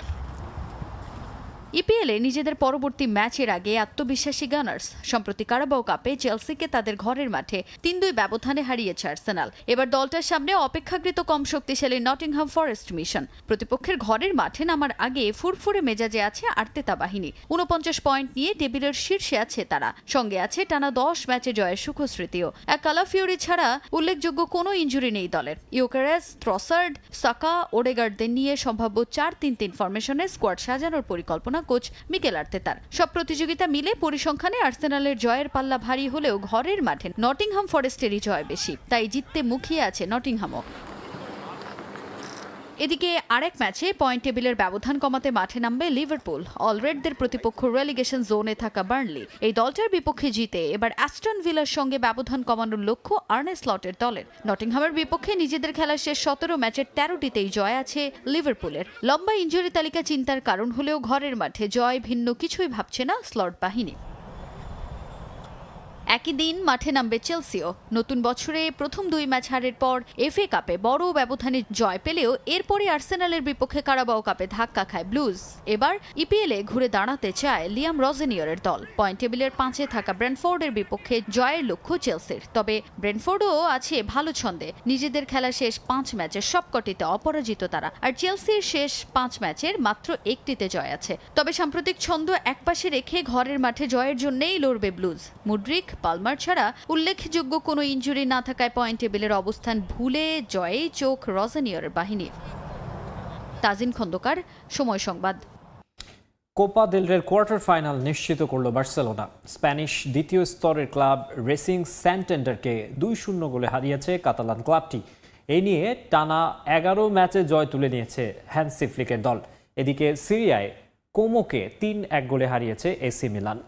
ইপিএলে নিজেদের পরবর্তী ম্যাচের আগে আত্মবিশ্বাসী গানার্স সম্প্রতি কারাবাও কাপে চেলসিকে তাদের ঘরের মাঠে ৩-২ ব্যবধানে হারিয়েছে আর্সেনাল। এবার দলটার সামনে অপেক্ষাকৃত কম শক্তিশালী নটিংহাম ফরেস্ট মিশন। প্রতিপক্ষের ঘরের মাঠে নামার আগে ফুরফুরে মেজাজে আছে আর্তেতা বাহিনী। ৪৯ পয়েন্ট নিয়ে টেবিলের শীর্ষে আছে তারা। সঙ্গে আছে টানা ১০ ম্যাচে জয়ের সুখস্মৃতিও। এক কালাফিওরি ছাড়া উল্লেখযোগ্য কোনো ইনজুরি নেই দলের। ইউকারেস, ট্রসার্ড, সাকা, ওডেগার্ডদের নিয়ে সম্ভাব্য ৪-৩-৩ ফরমেশনে স্কোয়াড সাজানোর পরিকল্পনা কোচ মিকেল আর্তেতার। সব প্রতিযোগিতা মিলে পরিসংখ্যানে আর্সেনালের জয়ের পাল্লা ভারী হলেও ঘরের মাঠে নটিংহাম ফরেস্টেরই জয় বেশি, তাই জিততে মুখিয়ে আছে নটিংহামও। এদিকে আরেক ম্যাচে পয়েন্ট টেবিলের ব্যবধান কমাতে মাঠে নামবে লিভারপুল। অলরেডদের প্রতিপক্ষ রেলিগেশন জোনে থাকা বার্নলি। এই দলটার বিপক্ষে জিতে এবার অ্যাস্টন ভিলার সঙ্গে ব্যবধান কমানোর লক্ষ্য আর্নে স্লটের দলের। নটিংহামের বিপক্ষে নিজেদের খেলার শেষ ১৭ ম্যাচের ১৩টিতেই জয় আছে লিভারপুলের। লম্বা ইনজুরি তালিকা চিন্তার কারণ হলেও ঘরের মাঠে জয় ভিন্ন কিছুই ভাবছে না স্লট বাহিনী। একই দিন মাঠে নামবে চেলসিও। নতুন বছরে প্রথম ২ ম্যাচ হারের পর এফএ কাপে বড় ব্যবধানে জয় পেলেও এরপরে আর্সেনালের বিপক্ষে কারাবাও কাপে ধাক্কা খায় ব্লুজ। এবার ইপিএলে ঘুরে দাঁড়াতে চায় লিয়াম রজেনিয়রের দল। পয়েন্ট টেবিলের ৫-এ থাকা ব্রেন্টফোর্ডের বিপক্ষে জয়ের লক্ষ্য চেলসির। তবে ব্রেন্টফোর্ডও আছে ভালো ছন্দে। নিজেদের খেলা শেষ ৫ ম্যাচের সবকটিতে অপরাজিত তারা। আর চেলসির শেষ ৫ ম্যাচের মাত্র একটিতে জয় আছে। তবে সাম্প্রতিক ছন্দ একপাশে রেখে ঘরের মাঠে জয়ের জন্যই লড়বে ব্লুজ। মুডরিক, পালমার ছাড়া উল্লেখযোগ্য কোনো ইনজুরি না থাকায় পয়েন্ট টেবিলের অবস্থান ভুলে জয়েই চোখ রজেনিয়রের বাহিনীর। তাজিন খন্দকার, সময় সংবাদ। কোপা দেল রের কোয়ার্টার ফাইনাল নিশ্চিত করল বার্সেলোনা। স্প্যানিশ দ্বিতীয় স্তরের ক্লাব রেসিং স্যান্টেন্ডারকে ২-০ গোলে হারিয়েছে কাতালান ক্লাবটি। এই নিয়ে টানা ১১ ম্যাচে জয় তুলে নিয়েছে হ্যান্সি ফ্লিকের দল। এদিকে সিরিয়ায় কোমোকে ৩-১ গোলে হারিয়েছে এসি মিলান।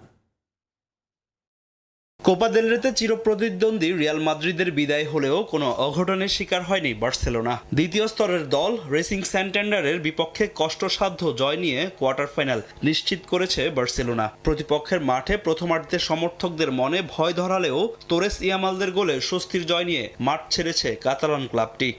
কোপা দেল রেতে চিরপ্রতিদ্বন্দ্বী রিয়াল মাদ্রিদের বিদায় হলেও কোনো অঘটনের শিকার হয়নি বার্সেলোনা। দ্বিতীয় স্তরের দল রেসিং স্যান্টেন্ডারের বিপক্ষে কষ্টসাধ্য জয় নিয়ে কোয়ার্টার ফাইনাল নিশ্চিত করেছে বার্সেলোনা। প্রতিপক্ষের মাঠে প্রথমার্ধে সমর্থকদের মনে ভয় ধরালেও তোরেস ইয়ামালদের গোলে স্বস্তির জয় নিয়ে মাঠ ছেড়েছে কাতালান ক্লাবটি।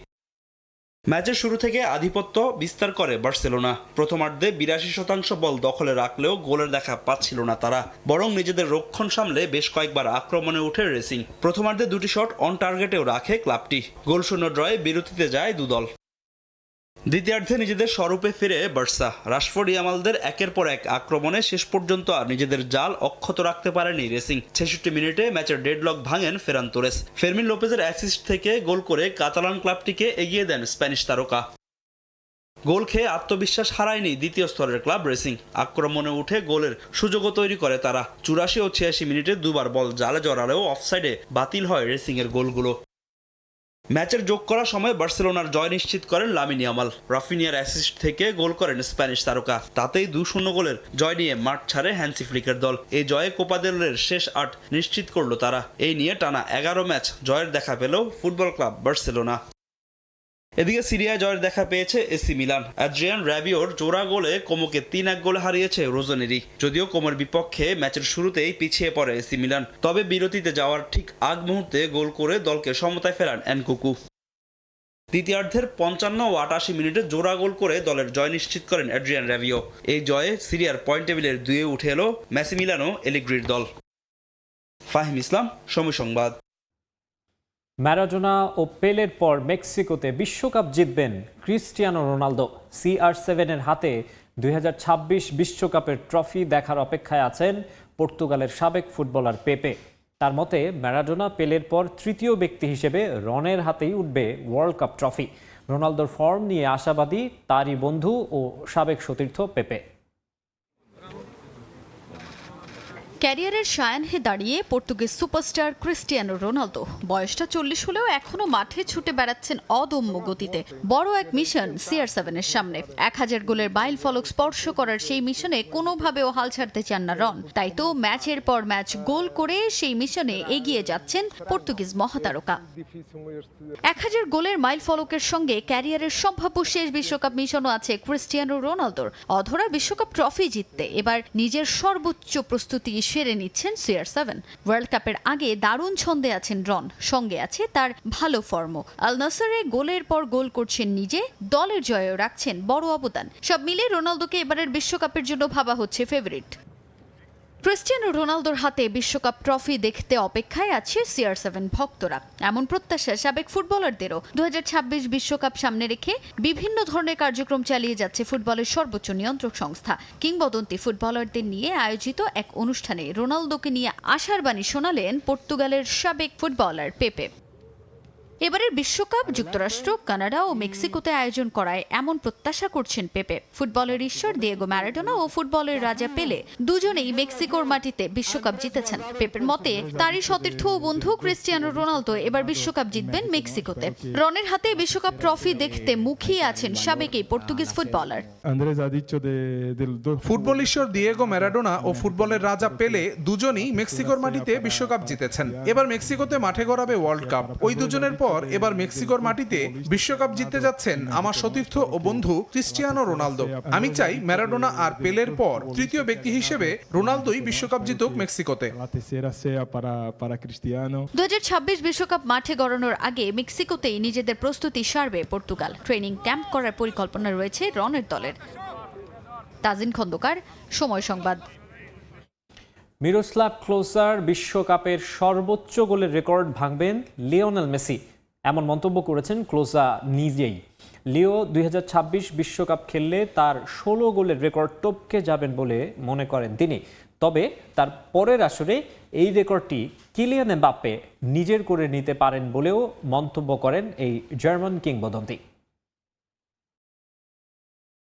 ম্যাচের শুরু থেকে আধিপত্য বিস্তার করে বার্সেলোনা। প্রথমার্ধে ৮২% বল দখলে রাখলেও গোলের দেখা পাচ্ছিল না তারা, বরং নিজেদের রক্ষণ সামলে বেশ কয়েকবার আক্রমণে ওঠে রেসিং। প্রথমার্ধে ২টি শট অন টার্গেটেও রাখে ক্লাবটি। গোলশূন্য ড্রয়ে বিরতিতে যায় দুদল। দ্বিতীয়ার্ধে নিজেদের স্বরূপে ফিরে বার্সা। রাশফোর্ড ইয়ামালদের একের পর এক আক্রমণে শেষ পর্যন্ত আর নিজেদের জাল অক্ষত রাখতে পারেনি রেসিং। ৬৬ মিনিটে ম্যাচের ডেডলক ভাঙেন ফেরান তোরেস। ফেরমিন লোপেজের অ্যাসিস্ট থেকে গোল করে কাতালান ক্লাবটিকে এগিয়ে দেন স্প্যানিশ তারকা। গোল খেয়ে আত্মবিশ্বাস হারায়নি দ্বিতীয় স্তরের ক্লাব রেসিং। আক্রমণে উঠে গোলের সুযোগও তৈরি করে তারা। ৮৪ ও ৮৬ মিনিটে দুবার বল জালে জড়ালেও অফসাইডে বাতিল হয় রেসিং এর গোলগুলো। ম্যাচের যোগ করার সময় বার্সেলোনার জয় নিশ্চিত করেন লামিন ইয়ামাল। রাফিনিয়ার অ্যাসিস্ট থেকে গোল করেন স্প্যানিশ তারকা। তাতেই ২-০ গোলের জয় নিয়ে মাঠ ছাড়ে হ্যান্সি ফ্লিকের দল। এই জয়ে কোপা দেল রের শেষ ৮ নিশ্চিত করলো তারা। এই নিয়ে টানা ১১ ম্যাচ জয়ের দেখা পেল ফুটবল ক্লাব বার্সেলোনা। এদিকে সিরিয়ায় জয়ের দেখা পেয়েছে এসি মিলান। অ্যাড্রিয়ান রাবিওর জোড়া গোলে কোমোকে ৩-১ গোলে হারিয়েছে রোজনেরি। যদিও কোমোর বিপক্ষে ম্যাচের শুরুতেই পিছিয়ে পড়ে এসি মিলান, তবে বিরতিতে যাওয়ার ঠিক আগ মুহূর্তে গোল করে দলকে সমতায় ফেরান এনকুকু। দ্বিতীয়ার্ধের ৫৫ ও ৮৮ মিনিটে জোড়া গোল করে দলের জয় নিশ্চিত করেন অ্যাড্রিয়ান রাবিও। এই জয়ে সিরিয়ার পয়েন্ট টেবিলের ২-এ উঠে এলো ম্যাসিমিলানো এলিগ্রির দল। ফাহিম ইসলাম, সময় সংবাদ। ম্যারাডোনা ও পেলের পর মেক্সিকোতে বিশ্বকাপ জিতবেন ক্রিস্টিয়ানো রোনালদো। CR7-এর হাতে ২০২৬ বিশ্বকাপের ট্রফি দেখার অপেক্ষায় আছেন পর্তুগালের সাবেক ফুটবলার পেপে। তার মতে ম্যারাডোনা পেলের পর তৃতীয় ব্যক্তি হিসেবে রনের হাতেই উঠবে ওয়ার্ল্ড কাপ ট্রফি। রোনালদোর ফর্ম নিয়ে আশাবাদী তারই বন্ধু ও সাবেক সতীর্থ পেপে। ক্যারিয়ারের সায়াহ্নে দাঁড়িয়ে পর্তুগিজ সুপারস্টার ক্রিস্টিয়ানো রোনালদো বয়সটা ৪০ হলেও এখনো মাঠে ছুটে বেড়াচ্ছেন অদম্য গতিতে। বড় এক মিশন CR7-এর সামনে। ১০০০ গোলের মাইল ফলক স্পর্শ করার সেই মিশনে কোনোভাবেও হাল ছাড়তে চান না রন। তাই তো ম্যাচের পর ম্যাচ গোল করে সেই মিশনে এগিয়ে যাচ্ছেন পর্তুগিজ মহাতারকা। ১০০০ গোলের মাইল ফলকের সঙ্গে ক্যারিয়ারের সম্ভাব্য শেষ বিশ্বকাপ মিশনও আছে ক্রিস্টিয়ানো রোনালদোর। অধরা বিশ্বকাপ ট্রফি জিততে এবার নিজের সর্বোচ্চ প্রস্তুতি সেরে নিচ্ছেন CR7। ওয়ার্ল্ড কাপের আগে দারুণ ছন্দে আছেন রন, সঙ্গে আছে তার ভালো ফর্ম। আল নাসরে গোলের পর গোল করছেন নিজে, দলের জয়েও রাখছেন বড় অবদান। সব মিলে রোনালদোকে এবারের বিশ্বকাপের জন্য ভাবা হচ্ছে ফেভারিট। ক্রিস্টিয়ানো রোনালদোর হাতে বিশ্বকাপ ট্রফি দেখতে অপেক্ষায় আছে CR7 ভক্তরা। এমন প্রত্যাশা সাবেক ফুটবলারদেরও। 2026 বিশ্বকাপ সামনে রেখে বিভিন্ন ধরনের কার্যক্রম চালিয়ে যাচ্ছে ফুটবলের সর্বোচ্চ নিয়ন্ত্রক সংস্থা। কিংবদন্তি ফুটবলারদের নিয়ে আয়োজিত এক অনুষ্ঠানে রোনালদোকে নিয়ে আশার বাণী শোনালেন পর্তুগালের সাবেক ফুটবলার পেপে। এবারের বিশ্বকাপ যুক্তরাষ্ট্র, কানাডা ও মেক্সিকোতে আয়োজন করায় এমন প্রত্যাশা করছেন পেপে। ফুটবলের ঈশ্বর দিয়েগো ম্যারাডোনা ও ফুটবলের রাজা পেলে দুজনেই মেক্সিকোর মাটিতে বিশ্বকাপ জিতেছেন। পেপের মতে তারই সতীর্থ ও বন্ধু ক্রিস্টিয়ানো রোনালদো এবার বিশ্বকাপ জিতবেন মেক্সিকোতে। রনের হাতে বিশ্বকাপ ট্রফি দেখতে মুখিয়ে আছেন সাবেক এই পর্তুগিজ ফুটবলার। ফুটবল ঈশ্বর দিয়েগো ম্যারাডোনা ও ফুটবলের রাজা পেলে দুজনই মেক্সিকোর মাটিতে বিশ্বকাপ জিতেছেন। এবার মেক্সিকোতে মাঠে গড়াবে ওয়ার্ল্ড কাপ। ওই দুজনের পর এবার মেক্সিকোর মাটিতে বিশ্বকাপ জিততে যাচ্ছেন আমার সতীর্থ ও বন্ধু ক্রিস্টিয়ানো রোনালদো। আমি চাই ম্যারাডোনা আর পেলের পর তৃতীয় ব্যক্তি হিসেবে রোনালদোই বিশ্বকাপ জিতুক মেক্সিকোতে। 2026 বিশ্বকাপ মাঠে গড়ানোর আগে মেক্সিকোতেই নিজেদের প্রস্তুতি সারবে পর্তুগাল। ট্রেনিং ক্যাম্প করার পরিকল্পনা রয়েছে রনের দলের। তাজিন খন্দকার, সময় সংবাদ। মিরোস্লাভ ক্লোজার বিশ্বকাপের সর্বোচ্চ গোলের রেকর্ড ভাঙবেন লিওনেল মেসি, এমন মন্তব্য করেছেন ক্লোজা নিজেই। লিও 2026 বিশ্বকাপ খেললে তার 16 গোলের রেকর্ড টপকে যাবেন বলে মনে করেন তিনি। তবে তার পরের আসরে এই রেকর্ডটি কিলিয়ান এমবাপ্পে নিজের করে নিতে পারেন বলেও মন্তব্য করেন এই জার্মান কিংবদন্তি।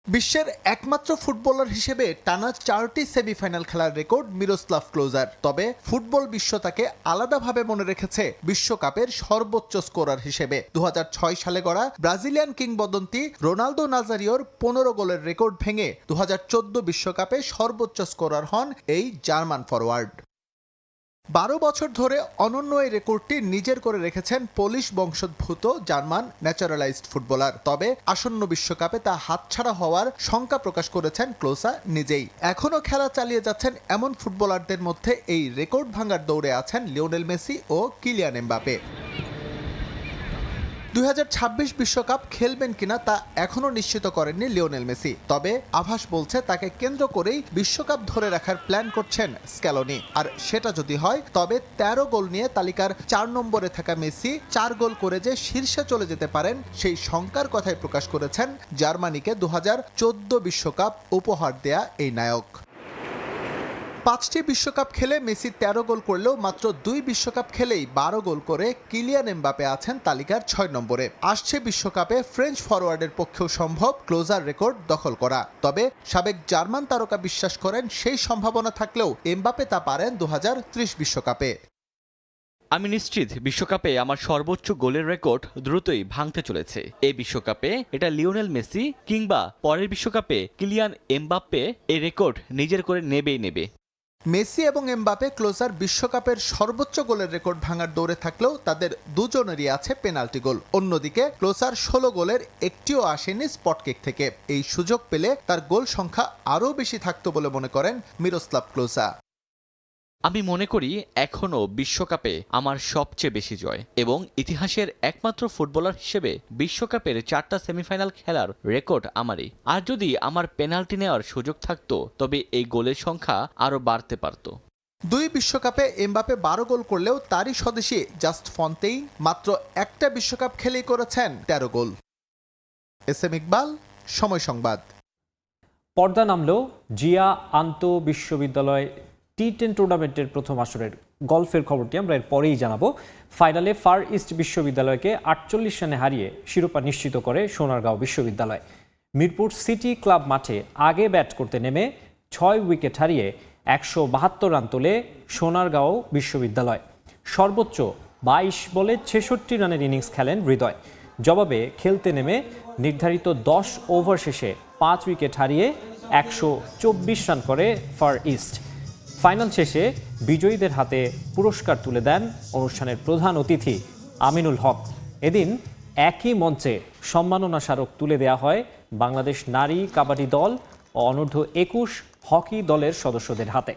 বিশ্বের একমাত্র ফুটবলার হিসেবে টানা 4টি সেমিফাইনাল খেলার রেকর্ড মিরোস্লাভ ক্লোজার। তবে ফুটবল বিশ্ব তাকে আলাদাভাবে মনে রেখেছে বিশ্বকাপের সর্বোচ্চ স্কোরার হিসেবে। 2006 সালে গড়া ব্রাজিলিয়ান কিংবদন্তি রোনালদো নাজারিওর 15 গোলের রেকর্ড ভেঙে 2014 বিশ্বকাপে সর্বোচ্চ স্কোরার হন এই জার্মান ফরওয়ার্ড। 12 বছর ধরে অনন্য এই রেকর্ডটি নিজের করে রেখেছেন পোলিশ বংশোদ্ভূত জার্মান ন্যাচারালাইজড ফুটবলার। তবে আসন্ন বিশ্বকাপে তা হাতছাড়া হওয়ার শঙ্কা প্রকাশ করেছেন ক্লোজা নিজেই। এখনও খেলা চালিয়ে যাচ্ছেন এমন ফুটবলারদের মধ্যে এই রেকর্ড ভাঙার দৌড়ে আছেন লিওনেল মেসি ও কিলিয়ান এমবাপে। 2026 বিশ্বকাপ খেলবেন কিনা তা এখনও নিশ্চিত করেননি লিওনেল মেসি। তবে আভাস বলছে তাকে কেন্দ্র করেই বিশ্বকাপ ধরে রাখার প্ল্যান করছেন স্ক্যালোনি। আর সেটা যদি হয় তবে 13 গোল নিয়ে তালিকার 4 নম্বরে থাকা মেসি 4 গোল করে যে শীর্ষে চলে যেতে পারেন সেই শঙ্কার কথাই প্রকাশ করেছেন জার্মানিকে 2014 বিশ্বকাপ উপহার দেয়া এই নায়ক। 5টি বিশ্বকাপ খেলে মেসি 13 গোল করলেও মাত্র 2 বিশ্বকাপ খেলেই 12 গোল করে কিলিয়ান এমবাপে আছেন তালিকার 6 নম্বরে। আসছে বিশ্বকাপে ফ্রেঞ্চ ফরওয়ার্ডের পক্ষেও সম্ভব ক্লোজার রেকর্ড দখল করা। তবে সাবেক জার্মান তারকা বিশ্বাস করেন সেই সম্ভাবনা থাকলেও এমবাপে তা পারেন 2030 বিশ্বকাপে। আমি নিশ্চিত বিশ্বকাপে আমার সর্বোচ্চ গোলের রেকর্ড দ্রুতই ভাঙতে চলেছে। এই বিশ্বকাপে এটা লিওনেল মেসি কিংবা পরের বিশ্বকাপে কিলিয়ান এমবাপ্পে এই রেকর্ড নিজের করে নেবে। মেসি এবং এমবাপে ক্লোজার বিশ্বকাপের সর্বোচ্চ গোলের রেকর্ড ভাঙার দৌড়ে থাকলেও তাদের দুজনেরই আছে পেনাল্টি গোল। অন্যদিকে ক্লোজার 16 গোলের একটিও আসেনি স্পট কিক থেকে। এই সুযোগ পেলে তার গোল সংখ্যা আরও বেশি থাকতো বলে মনে করেন মিরোস্লাভ ক্লোজা। আমি মনে করি এখনও বিশ্বকাপে আমার সবচেয়ে বেশি জয় এবং ইতিহাসের একমাত্র ফুটবলার হিসেবে বিশ্বকাপের 4টা সেমিফাইনাল খেলার রেকর্ড আমারই। আর যদি আমার পেনাল্টি নেওয়ার সুযোগ থাকতো তবে এই গোলের সংখ্যা আরও বাড়তে পারত। 2 বিশ্বকাপে এমবাপে 12 গোল করলেও তারই স্বদেশী জাস্ট ফন্তেইন মাত্র একটা বিশ্বকাপ খেলেই করেছেন 13 গোল। এসএম ইকবাল, সময় সংবাদ। পর্দা নামলো জিয়া আন্ত বিশ্ববিদ্যালয় টি10 টুর্নামেন্টের প্রথম আসরের গলফের খবরটি আমরা এর পরেই জানাবো। ফাইনালে ফার ইস্ট বিশ্ববিদ্যালয়কে 48 রানে হারিয়ে শিরোপা নিশ্চিত করে সোনারগাঁও বিশ্ববিদ্যালয়। মিরপুর সিটি ক্লাব মাঠে আগে ব্যাট করতে নেমে 6 উইকেট হারিয়ে 172 রান তোলে সোনারগাঁও বিশ্ববিদ্যালয়। সর্বোচ্চ 22 বলে 66 রানের ইনিংস খেলেন হৃদয়। জবাবে খেলতে নেমে নির্ধারিত 10 ওভার শেষে 5 উইকেট হারিয়ে 124 রান করে ফার ইস্ট। ফাইনাল শেষে বিজয়ীদের হাতে পুরস্কার তুলে দেন অনুষ্ঠানের প্রধান অতিথি আমিনুল হক। এদিন একই মঞ্চে সম্মাননা স্মারক তুলে দেওয়া হয় বাংলাদেশ নারী কাবাডি দল ও অনূর্ধ্ব 21 হকি দলের সদস্যদের হাতে।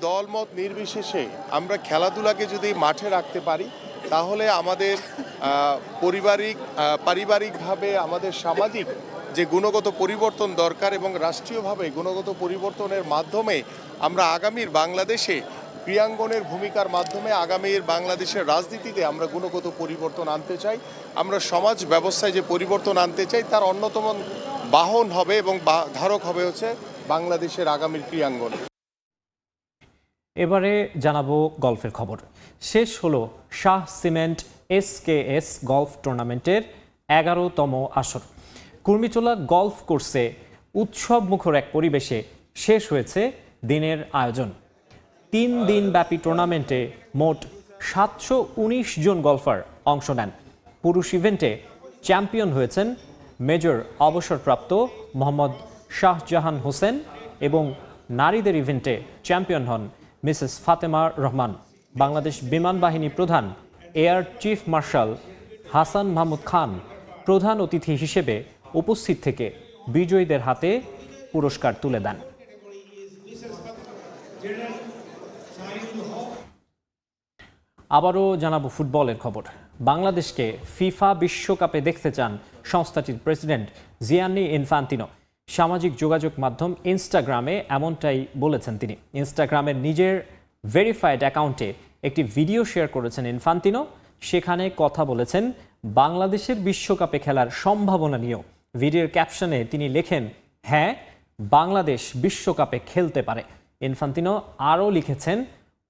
দলমত নির্বিশেষে আমরা খেলাধুলাকে যদি মাঠে রাখতে পারি তাহলে আমাদের পারিবারিকভাবে আমাদের সামাজিক যে গুণগত পরিবর্তন দরকার এবং রাষ্ট্রীয়ভাবে গুণগত পরিবর্তনের মাধ্যমে আমরা আগামীর বাংলাদেশে ক্রীড়াঙ্গনের ভূমিকার মাধ্যমে আগামীর বাংলাদেশের রাজনীতিতে আমরা গুণগত পরিবর্তন আনতে চাই। আমরা সমাজ ব্যবস্থায় যে পরিবর্তন আনতে চাই তার অন্যতম বাহন হবে এবং ধারক হবে হচ্ছে বাংলাদেশের আগামীর ক্রীড়াঙ্গন। এবারে জানাবো গলফের খবর। শেষ হলো শাহ সিমেন্ট SKS গলফ টুর্নামেন্টের 11তম আসর। কুর্মিটোলা গলফ কোর্সে উৎসব মুখর এক পরিবেশে শেষ হয়েছে দিনের আয়োজন। 3 দিনব্যাপী টুর্নামেন্টে মোট 719 জন গলফার অংশ নেন। পুরুষ ইভেন্টে চ্যাম্পিয়ন হয়েছেন মেজর অবসরপ্রাপ্ত মোহাম্মদ শাহজাহান হোসেন এবং নারীদের ইভেন্টে চ্যাম্পিয়ন হন মিসেস ফাতেমা রহমান। বাংলাদেশ বিমান বাহিনী প্রধান air chief marshal Hasan Mahmud Khan প্রধান অতিথি হিসেবে উপস্থিত থেকে বিজয়ীদের হাতে পুরস্কার তুলে দেন। আবারও জানাবো ফুটবলের খবর। বাংলাদেশকে ফিফা বিশ্বকাপে দেখতে চান সংস্থাটির প্রেসিডেন্ট জিয়ান্নি ইনফান্তিনো। সামাজিক যোগাযোগ মাধ্যম ইনস্টাগ্রামে এমনটাই বলেছেন তিনি। ইনস্টাগ্রামের নিজের ভেরিফাইড অ্যাকাউন্টে একটি ভিডিও শেয়ার করেছেন ইনফান্তিনো। সেখানে কথা বলেছেন বাংলাদেশের বিশ্বকাপে খেলার সম্ভাবনা নিয়েও। ভিডিওর ক্যাপশনে তিনি লেখেন, হ্যাঁ, বাংলাদেশ বিশ্বকাপে খেলতে পারে। ইনফান্তিনো আরও লিখেছেন,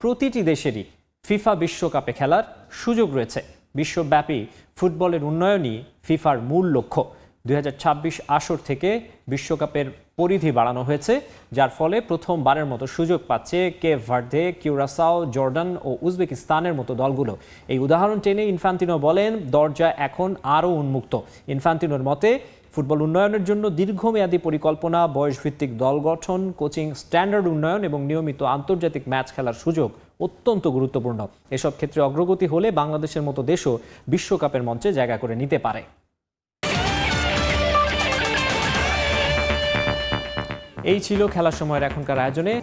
প্রতিটি দেশেরই ফিফা বিশ্বকাপে খেলার সুযোগ রয়েছে। বিশ্বব্যাপী ফুটবলের উন্নয়নই ফিফার মূল লক্ষ্য। 2026 আসর থেকে বিশ্বকাপের পরিধি বাড়ানো হয়েছে, যার ফলে প্রথমবারের মতো সুযোগ পাচ্ছে কেপ ভার্দে, কিউরাসাও, জর্ডান ও উজবেকিস্তানের মতো দলগুলো। এই উদাহরণ টেনে ইনফান্তিনো বলেন, দরজা এখন আরও উন্মুক্ত। ইনফান্তিনোর মতে ফুটবল উন্নয়নের জন্য দীর্ঘমেয়াদী পরিকল্পনা, বয়সভিত্তিক দল গঠন, কোচিং স্ট্যান্ডার্ড উন্নয়ন এবং নিয়মিত আন্তর্জাতিক ম্যাচ খেলার সুযোগ অত্যন্ত গুরুত্বপূর্ণ। এসব ক্ষেত্রে অগ্রগতি হলে বাংলাদেশের মতো দেশও বিশ্বকাপের মঞ্চে জায়গা করে নিতে পারে। এই ছিল খেলার সময়ের এখনকার আয়োজনে।